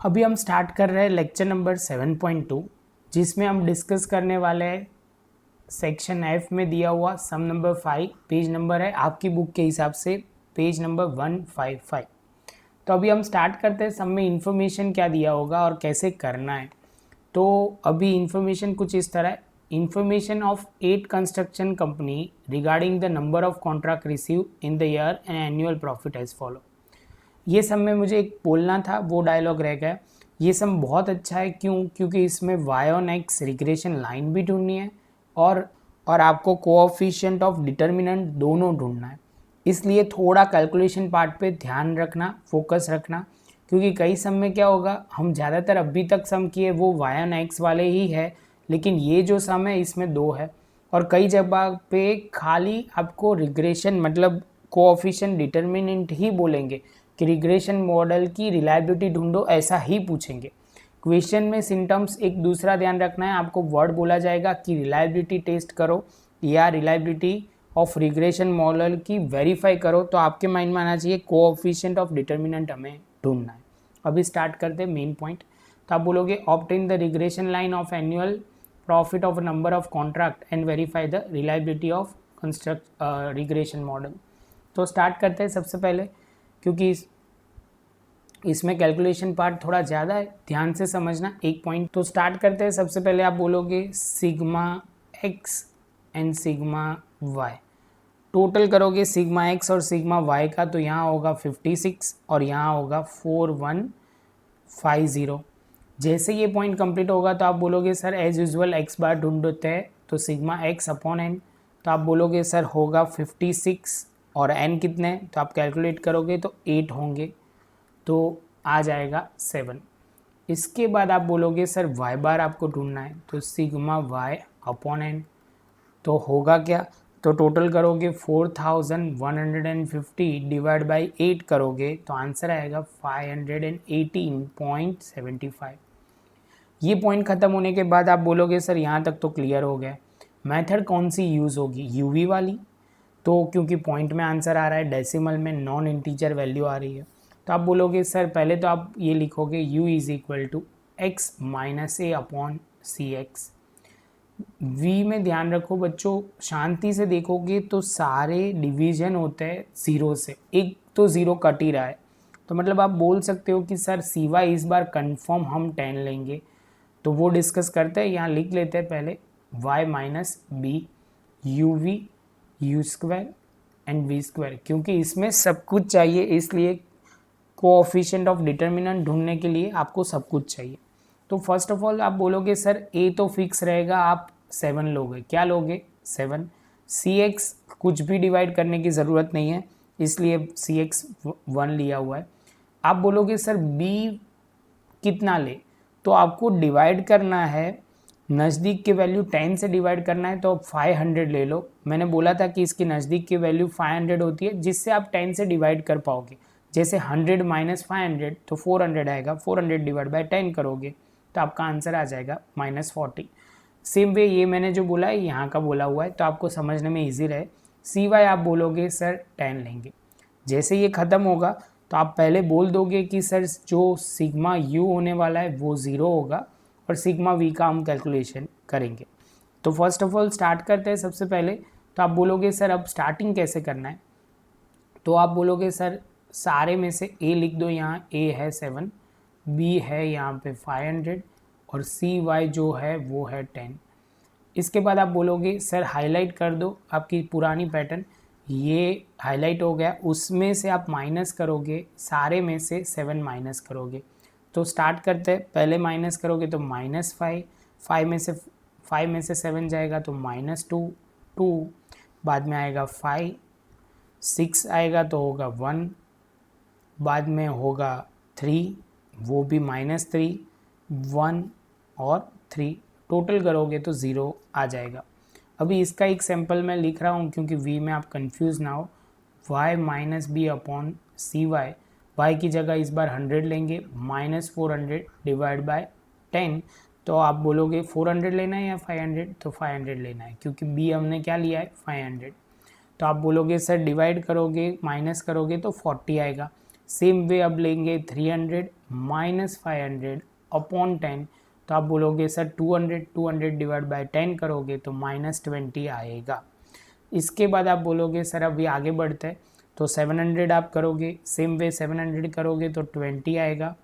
अभी हम स्टार्ट कर रहे हैं लेक्चर नंबर 7.2 जिसमें हम डिस्कस करने वाले हैं सेक्शन एफ में दिया हुआ सम नंबर 5 पेज नंबर है आपकी बुक के हिसाब से पेज नंबर 155। तो अभी हम स्टार्ट करते हैं। सम में इंफॉर्मेशन क्या दिया होगा और कैसे करना है। तो अभी इंफॉर्मेशन कुछ इस तरह है। Information of 8 construction company regarding the number of contract receive in the year and annual profit as follow. ये सब में मुझे एक बोलना था, वो डायलॉग रह गया। ये सब बहुत अच्छा है, क्योंकि इसमें Y on X regression line भी ढूंढनी है और आपको कोएफिशिएंट ऑफ डिटर्मिनेंट दोनों ढूंढना है। इसलिए थोड़ा कैलकुलेशन पार्ट पे ध्यान रखना, फोकस रखना, क्योंकि कई सम में क्या होगा, हम ज़्यादातर अभी तक सम किए वो वाई ऑन एक्स वाले ही है, लेकिन ये जो सम है इसमें दो है और कई जगह पे खाली आपको रिग्रेशन मतलब कोएफिशिएंट डिटर्मिनेंट ही बोलेंगे कि रिग्रेशन मॉडल की रिलायबिलिटी ढूंढो, ऐसा ही पूछेंगे। क्वेश्चन में सिम्टम्स एक दूसरा ध्यान रखना है। आपको वर्ड बोला जाएगा कि रिलायबिलिटी टेस्ट करो या रिलायबिलिटी ऑफ रिग्रेशन मॉडल की वेरीफाई करो, तो आपके माइंड में आना चाहिए कोएफिशिएंट ऑफ डिटर्मिनेंट हमें ढूंढना है। अभी स्टार्ट करते हैं मेन पॉइंट। तो आप बोलोगे obtain the regression line of annual profit of number of contract and verify the reliability of regression model. तो स्टार्ट करते हैं सबसे पहले, क्योंकि इसमें कैलकुलेशन पार्ट थोड़ा ज़्यादा है, ध्यान से समझना एक पॉइंट। तो स्टार्ट करते हैं। सबसे पहले आप बोलोगे sigma X and sigma Y. Total करोगे सिग्मा एक्स और सिग्मा वाई का, तो यहाँ होगा 56 और यहाँ होगा 4150। जैसे ये पॉइंट कंप्लीट होगा तो आप बोलोगे सर एज यूजुअल एक्स बार ढूंढते हैं, तो सिग्मा एक्स अपॉन एन। तो आप बोलोगे सर होगा 56 और एन कितने, तो आप कैलकुलेट करोगे तो 8 होंगे, तो आ जाएगा 7। इसके बाद आप बोलोगे सर वाई बार आपको ढूंढना है, तो सिग्मा वाई अपॉन एन। तो होगा क्या, तो टोटल करोगे 4150 डिवाइड बाई 8 करोगे तो आंसर आएगा 518.75। ये पॉइंट ख़त्म होने के बाद आप बोलोगे सर यहाँ तक तो क्लियर हो गया, मेथड कौन सी यूज़ होगी, यूवी वाली। तो क्योंकि पॉइंट में आंसर आ रहा है, डेसिमल में नॉन इंटीजर वैल्यू आ रही है, तो आप बोलोगे सर पहले तो आप ये लिखोगे u is equal to X minus A upon C X. V में ध्यान रखो बच्चों, शांति से देखोगे तो सारे डिवीजन होते हैं ज़ीरो से, एक तो ज़ीरो कट ही रहा है, तो मतलब आप बोल सकते हो कि सर सी वाई इस बार कंफर्म हम 10 लेंगे। तो वो डिस्कस करते हैं, यहाँ लिख लेते हैं पहले y minus B U V U square and V square, क्योंकि इसमें सब कुछ चाहिए, इसलिए कोएफिशिएंट ऑफ डिटर्मिनेंट ढूंढने के लिए आपको सब कुछ चाहिए। तो फर्स्ट ऑफ ऑल आप बोलोगे सर ए तो फिक्स रहेगा, आप 7 लोगे। क्या लोगे, 7। सी एक्स कुछ भी डिवाइड करने की ज़रूरत नहीं है, इसलिए सी एक्स 1 लिया हुआ है। आप बोलोगे सर बी कितना ले, तो आपको डिवाइड करना है, नज़दीक की वैल्यू 10 से डिवाइड करना है, तो 500 ले लो। मैंने बोला था कि इसकी नज़दीक की वैल्यू 500 होती है, जिससे आप 10 से डिवाइड कर पाओगे। जैसे 100 माइनस 500 तो 400 आएगा, 400 डिवाइड बाई 10 करोगे तो आपका आंसर आ जाएगा -40। सेम वे ये मैंने जो बोला है यहाँ का बोला हुआ है, तो आपको समझने में ईजी रहे। सी वाई आप बोलोगे सर 10 लेंगे। जैसे ये ख़त्म होगा तो आप पहले बोल दोगे कि सर जो सिग्मा यू होने वाला है वो 0 होगा और सिग्मा वी का हम कैलकुलेशन करेंगे। तो फर्स्ट ऑफ ऑल स्टार्ट करते हैं। सबसे पहले तो आप बोलोगे सर अब स्टार्टिंग कैसे करना है, तो आप बोलोगे सर सारे में से ए लिख दो, यहाँ ए है 7, बी है यहाँ पे 500 और सी वाई जो है वो है 10। इसके बाद आप बोलोगे सर हाईलाइट कर दो आपकी पुरानी पैटर्न, ये हाईलाइट हो गया, उसमें से आप माइनस करोगे, सारे में से 7 माइनस करोगे। तो स्टार्ट करते हैं, पहले माइनस करोगे तो -5, 5 में से 7 जाएगा तो -2, 2 बाद में आएगा 5, 6 आएगा तो होगा 1, बाद में होगा 3, वो भी -3, 1 और 3, टोटल करोगे तो 0 आ जाएगा। अभी इसका एक सैम्पल मैं लिख रहा हूँ क्योंकि v में आप कंफ्यूज ना हो। y माइनस बी अपॉन सी वाई, वाई की जगह इस बार 100 लेंगे, -400 डिवाइड बाय 10। तो आप बोलोगे 400 लेना है या 500, तो 500 लेना है क्योंकि b हमने क्या लिया है 500। तो आप बोलोगे सर डिवाइड करोगे माइनस करोगे तो 40 आएगा। सेम वे अब लेंगे 300 -500 अपॉन 10, तो आप बोलोगे सर 200 डिवाइड बाय 10 करोगे तो -20 आएगा। इसके बाद आप बोलोगे सर अभी आगे बढ़ते हैं, तो 700 आप करोगे, सेम वे 700 करोगे तो 20 आएगा,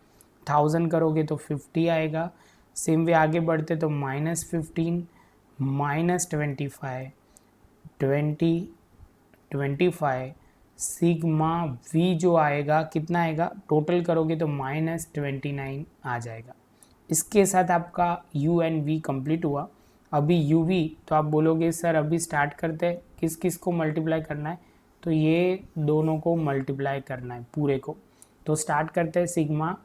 1000 करोगे तो 50 आएगा, सेम वे आगे बढ़ते तो -15 -25 20 25 सिग्मा वी जो आएगा कितना आएगा, टोटल करोगे तो -29 आ जाएगा। इसके साथ आपका यू एन वी कंप्लीट हुआ। अभी यू वी तो आप बोलोगे सर अभी स्टार्ट करते हैं, किस किस को मल्टीप्लाई करना है, तो ये दोनों को मल्टीप्लाई करना है पूरे को। तो स्टार्ट करते हैं सिग्मा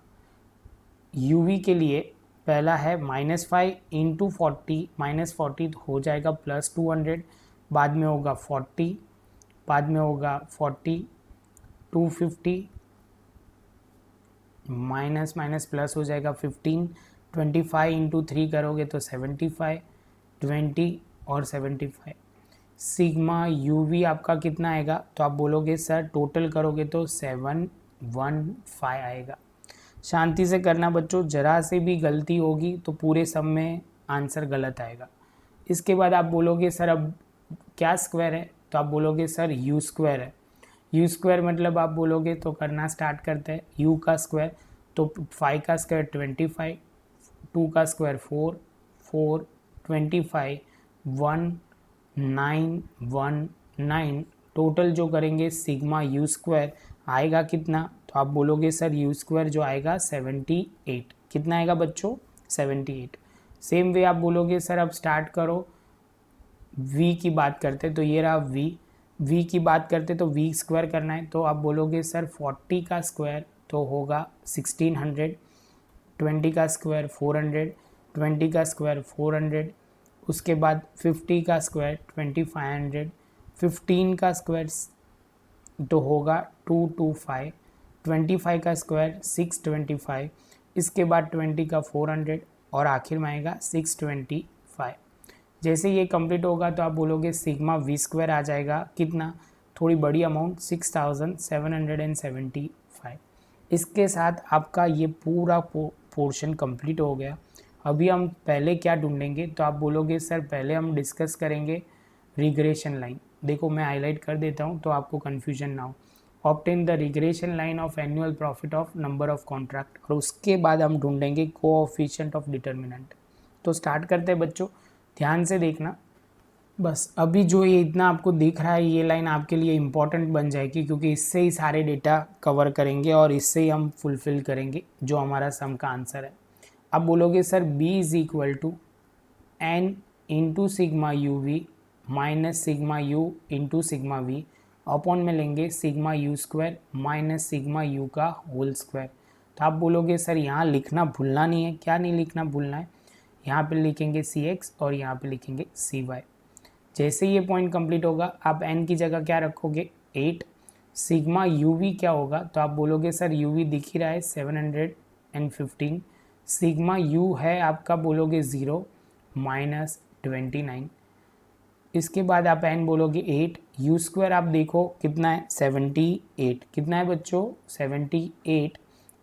यू वी के लिए, पहला है -5 इंटू 40, -40 हो जाएगा +200, बाद में होगा 40, बाद में होगा 40 250 माइनस माइनस प्लस हो जाएगा 15, 25 इंटू 3 करोगे तो 75, 20 और 75। सिग्मा यू वी आपका कितना आएगा, तो आप बोलोगे सर टोटल करोगे तो 715 आएगा। शांति से करना बच्चों, जरा से भी गलती होगी तो पूरे सम में आंसर गलत आएगा। इसके बाद आप बोलोगे सर अब क्या स्क्वायर है, तो आप बोलोगे सर यू स्क्वायर है। यू स्क्वायर मतलब आप बोलोगे तो करना स्टार्ट करते हैं, यू का स्क्वायर तो 5 का स्क्वायर 25, 2 का स्क्वायर 4, 4 25 1919, टोटल जो करेंगे सिग्मा यू स्क्वायर आएगा कितना, तो आप बोलोगे सर यू स्क्वायर जो आएगा 78। कितना आएगा बच्चों, 78। सेम वे आप बोलोगे सर अब स्टार्ट करो, v की बात करते तो ये रहा v की बात करते तो v स्क्वायर करना है, तो आप बोलोगे सर 40 का स्क्वायर तो होगा 1600, 20 का स्क्वायर 400, 20 का स्क्वायर 400, उसके बाद 50 का स्क्वायर 2500, 15 का स्क्वायर तो होगा 225, 25 का स्क्वायर 625, इसके बाद 20 का 400 और आखिर में आएगा 625। जैसे ये कंप्लीट होगा तो आप बोलोगे सिग्मा वी स्क्वायर आ जाएगा कितना, थोड़ी बड़ी अमाउंट 6775। इसके साथ आपका ये पूरा पोर्शन कंप्लीट हो गया। अभी हम पहले क्या ढूंढेंगे, तो आप बोलोगे सर पहले हम डिस्कस करेंगे रिग्रेशन लाइन। देखो मैं हाईलाइट कर देता हूँ तो आपको कन्फ्यूजन ना हो। Obtain the regression line of annual profit of number of contract, और उसके बाद हम ढूंढेंगे कोएफिशिएंट ऑफ डिटर्मिनेंट। तो स्टार्ट करते हैं बच्चों, ध्यान से देखना। बस अभी जो ये इतना आपको दिख रहा है ये लाइन आपके लिए इम्पॉर्टेंट बन जाएगी, क्योंकि इससे ही सारे डेटा कवर करेंगे और इससे ही हम फुलफिल करेंगे जो हमारा सम का आंसर है। अब बोलोगे sir b is equal to N into sigma U V minus sigma U into sigma V upon में लेंगे sigma U square minus sigma U का होल स्क्वायर। तो आप बोलोगे सर यहाँ लिखना भूलना नहीं है, क्या नहीं लिखना भूलना है, यहाँ पे लिखेंगे cx और यहाँ पे लिखेंगे cy। जैसे ये पॉइंट कंप्लीट होगा आप n की जगह क्या रखोगे 8, सिग्मा uv क्या होगा, तो आप बोलोगे सर uv दिख ही रहा है 715, सिग्मा u है आपका बोलोगे 0 माइनस 29, इसके बाद आप n बोलोगे 8, u स्क्वायर आप देखो कितना है 78, कितना है बच्चों 78,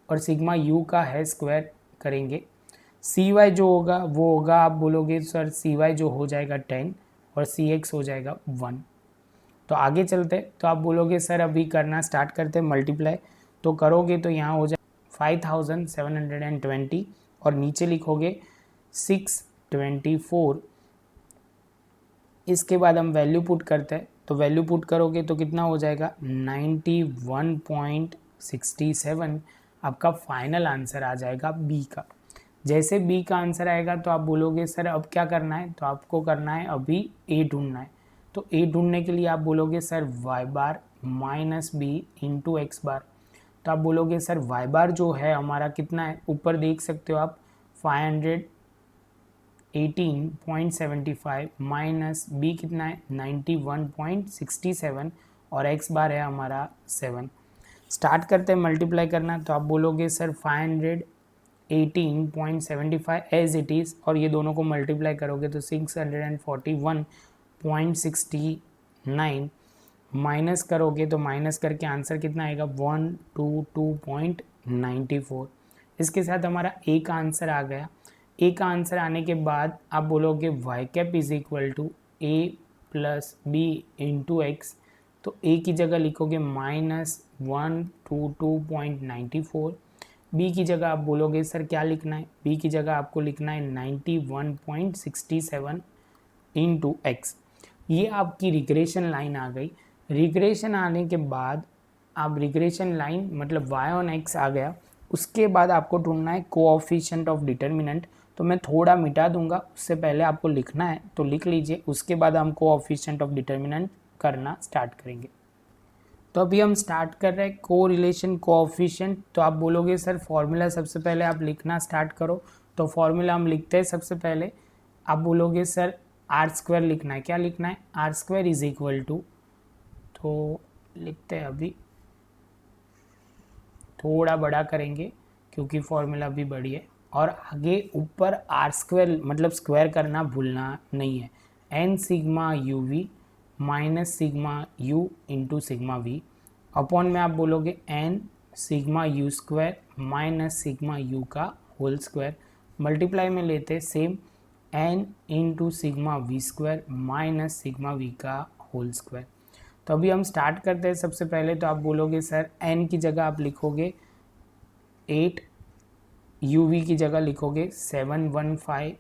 और सिग्मा u का है स्क्वायर करेंगे, सी वाई जो होगा वो होगा आप बोलोगे सर सी वाई जो हो जाएगा 10 और सी एक्स हो जाएगा 1। तो आगे चलते, तो आप बोलोगे सर अभी करना स्टार्ट करते मल्टीप्लाई, तो करोगे तो यहाँ हो जाए 5720 और नीचे लिखोगे 624। इसके बाद हम वैल्यू पुट करते हैं, तो वैल्यू पुट करोगे तो कितना हो जाएगा 91.67, आपका फाइनल आंसर आ जाएगा बी का। जैसे बी का आंसर आएगा तो आप बोलोगे सर अब क्या करना है, तो आपको करना है अभी ए ढूंढना है। तो ए ढूंढने के लिए आप बोलोगे सर वाई बार माइनस बी इंटू एक्स बार। तो आप बोलोगे सर वाई बार जो है हमारा कितना है, ऊपर देख सकते हो आप 518.75 माइनस बी कितना है 91.67 और एक्स बार है हमारा 7। स्टार्ट करते हैं मल्टीप्लाई करना, तो आप बोलोगे सर 518.75 एज इट इज़, और ये दोनों को मल्टीप्लाई करोगे तो 641.69 माइनस करोगे तो माइनस करके आंसर कितना आएगा 122.94। इसके साथ हमारा ए का आंसर आ गया। ए का आंसर आने के बाद आप बोलोगे Y cap is equal to A plus B into X, तो ए की जगह लिखोगे -122.94। बी की जगह आप बोलोगे सर क्या लिखना है, बी की जगह आपको लिखना है 91.67 इंटू एक्स। ये आपकी रिग्रेशन लाइन आ गई। रिग्रेशन आने के बाद आप रिग्रेशन लाइन मतलब y ऑन x आ गया। उसके बाद आपको ढूंढना है कोऑफिशिएंट ऑफ डिटर्मिनेंट, तो मैं थोड़ा मिटा दूंगा, उससे पहले आपको लिखना है तो लिख लीजिए। उसके बाद हम कोऑफिशिएंट ऑफ डिटर्मिनेंट करना स्टार्ट करेंगे। तो अभी हम स्टार्ट कर रहे हैं को रिलेशन कोऑफिशिएंट। तो आप बोलोगे सर फॉर्मूला सबसे पहले आप लिखना स्टार्ट करो, तो फॉर्मूला हम लिखते हैं। सबसे पहले आप बोलोगे सर आर स्क्वायर लिखना है, क्या लिखना है, R square is equal to, तो लिखते हैं अभी थोड़ा बड़ा करेंगे क्योंकि फॉर्मूला भी बड़ी है, और आगे ऊपर आर स्क्वायर मतलब स्क्वायर करना भूलना नहीं है। N sigma U V minus sigma U into sigma V upon में आप बोलोगे N sigma U square minus sigma U का होल स्क्वायर, मल्टीप्लाई में लेते same N into sigma V square minus sigma V का होल स्क्वायर। तो अभी हम स्टार्ट करते हैं। सबसे पहले तो आप बोलोगे सर एन की जगह आप लिखोगे 8, यू वी की जगह लिखोगे 715,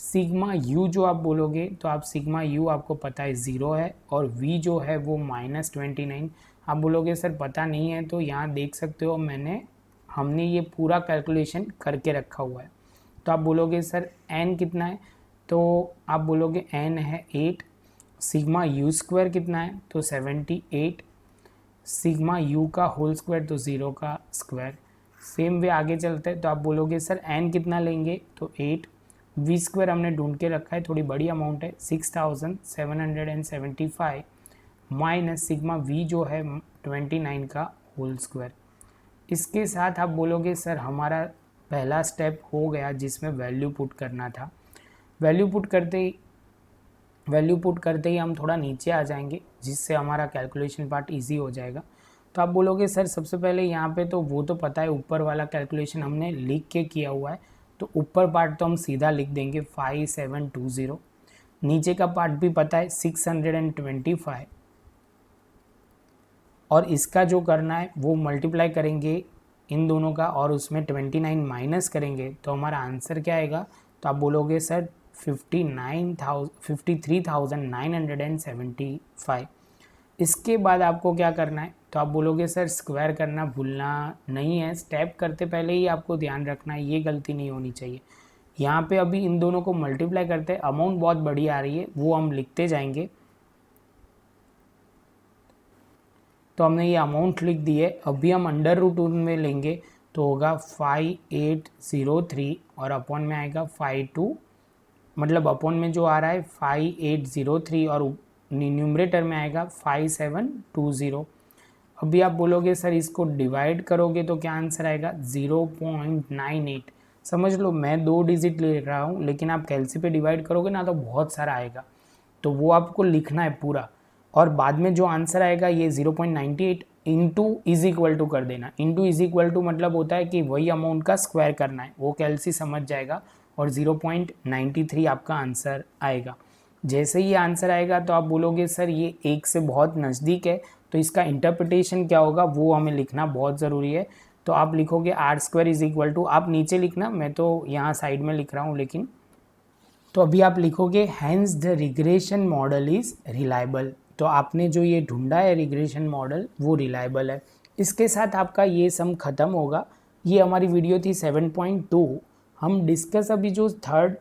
सिग्मा यू जो आप बोलोगे तो आप सिग्मा यू आपको पता है 0 है, और वी जो है वो -29। आप बोलोगे सर पता नहीं है, तो यहाँ देख सकते हो हमने ये पूरा कैलकुलेशन करके रखा हुआ है। तो आप बोलोगे सर एन कितना है, तो आप बोलोगे एन है 8, सिग्मा यू स्क्वायर कितना है तो 78, सिग्मा यू का होल स्क्वायर तो 0 का स्क्वायर। सेम वे आगे चलते हैं, तो आप बोलोगे सर एन कितना लेंगे तो 8, वी स्क्वायर हमने ढूंढ के रखा है, थोड़ी बड़ी अमाउंट है 6775 माइनस सिग्मा वी जो है 29 का होल स्क्वायर। इसके साथ आप बोलोगे सर हमारा पहला स्टेप हो गया जिसमें वैल्यू पुट करना था। वैल्यू पुट करते ही हम थोड़ा नीचे आ जाएंगे जिससे हमारा कैलकुलेशन पार्ट इजी हो जाएगा। तो आप बोलोगे सर सबसे पहले यहाँ पे तो वो तो पता है, ऊपर वाला कैलकुलेशन हमने लिख के किया हुआ है, तो ऊपर पार्ट तो हम सीधा लिख देंगे 5720। नीचे का पार्ट भी पता है 625, और इसका जो करना है वो मल्टीप्लाई करेंगे इन दोनों का और उसमें 29 माइनस करेंगे, तो हमारा आंसर क्या आएगा, तो आप बोलोगे सर 53,975। इसके बाद आपको क्या करना है, तो आप बोलोगे सर स्क्वायर करना भूलना नहीं है। स्टेप करते पहले ही आपको ध्यान रखना है, ये गलती नहीं होनी चाहिए। यहाँ पे अभी इन दोनों को मल्टीप्लाई करते हैं, अमाउंट बहुत बड़ी आ रही है वो हम लिखते जाएंगे। तो हमने ये अमाउंट लिख दी है। अभी हम अंडर रूट में लेंगे तो होगा 5803 और अपॉन में आएगा 52, मतलब अपॉन में जो आ रहा है 5803 और न्यूमरेटर में आएगा 5720। अभी आप बोलोगे सर इसको डिवाइड करोगे तो क्या आंसर आएगा 0.98। समझ लो मैं 2 डिजिट ले रहा हूँ, लेकिन आप कैलसी पे डिवाइड करोगे ना तो बहुत सारा आएगा, तो वो आपको लिखना है पूरा, और बाद में जो आंसर आएगा ये 0.98 इंटू इज इक्वल टू कर देना। इंटू इज इक्वल टू मतलब होता है कि वही अमाउंट का स्क्वायर करना है, वो कैलसी समझ जाएगा, और 0.93 आपका आंसर आएगा। जैसे ही आंसर आएगा तो आप बोलोगे सर ये 1 से बहुत नज़दीक है, तो इसका इंटरप्रिटेशन क्या होगा वो हमें लिखना बहुत ज़रूरी है। तो आप लिखोगे R square is equal to, आप नीचे लिखना, मैं तो यहाँ साइड में लिख रहा हूँ लेकिन, तो अभी आप लिखोगे hence the regression model is reliable. तो आपने जो ये ढूंढा है रिग्रेशन मॉडल वो रिलायबल है। इसके साथ आपका ये सम ख़त्म होगा। ये हमारी वीडियो थी 7.2। हम डिस्कस अभी जो थर्ड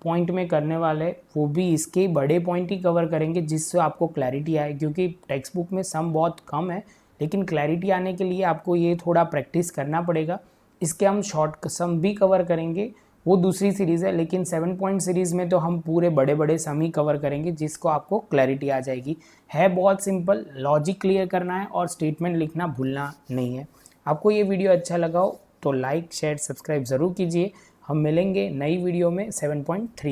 पॉइंट में करने वाले वो भी इसके बड़े पॉइंट ही कवर करेंगे जिससे आपको क्लैरिटी आए, क्योंकि टेक्स्ट बुक में सम बहुत कम है, लेकिन क्लैरिटी आने के लिए आपको ये थोड़ा प्रैक्टिस करना पड़ेगा। इसके हम शॉर्ट सम भी कवर करेंगे, वो दूसरी सीरीज़ है, लेकिन 7 पॉइंट सीरीज़ में तो हम पूरे बड़े बड़े सम ही कवर करेंगे जिसको आपको क्लैरिटी आ जाएगी। है बहुत सिंपल, लॉजिक क्लियर करना है और स्टेटमेंट लिखना भूलना नहीं है। आपको ये वीडियो अच्छा लगा हो तो लाइक शेयर सब्सक्राइब ज़रूर कीजिए। हम मिलेंगे नई वीडियो में 7.3।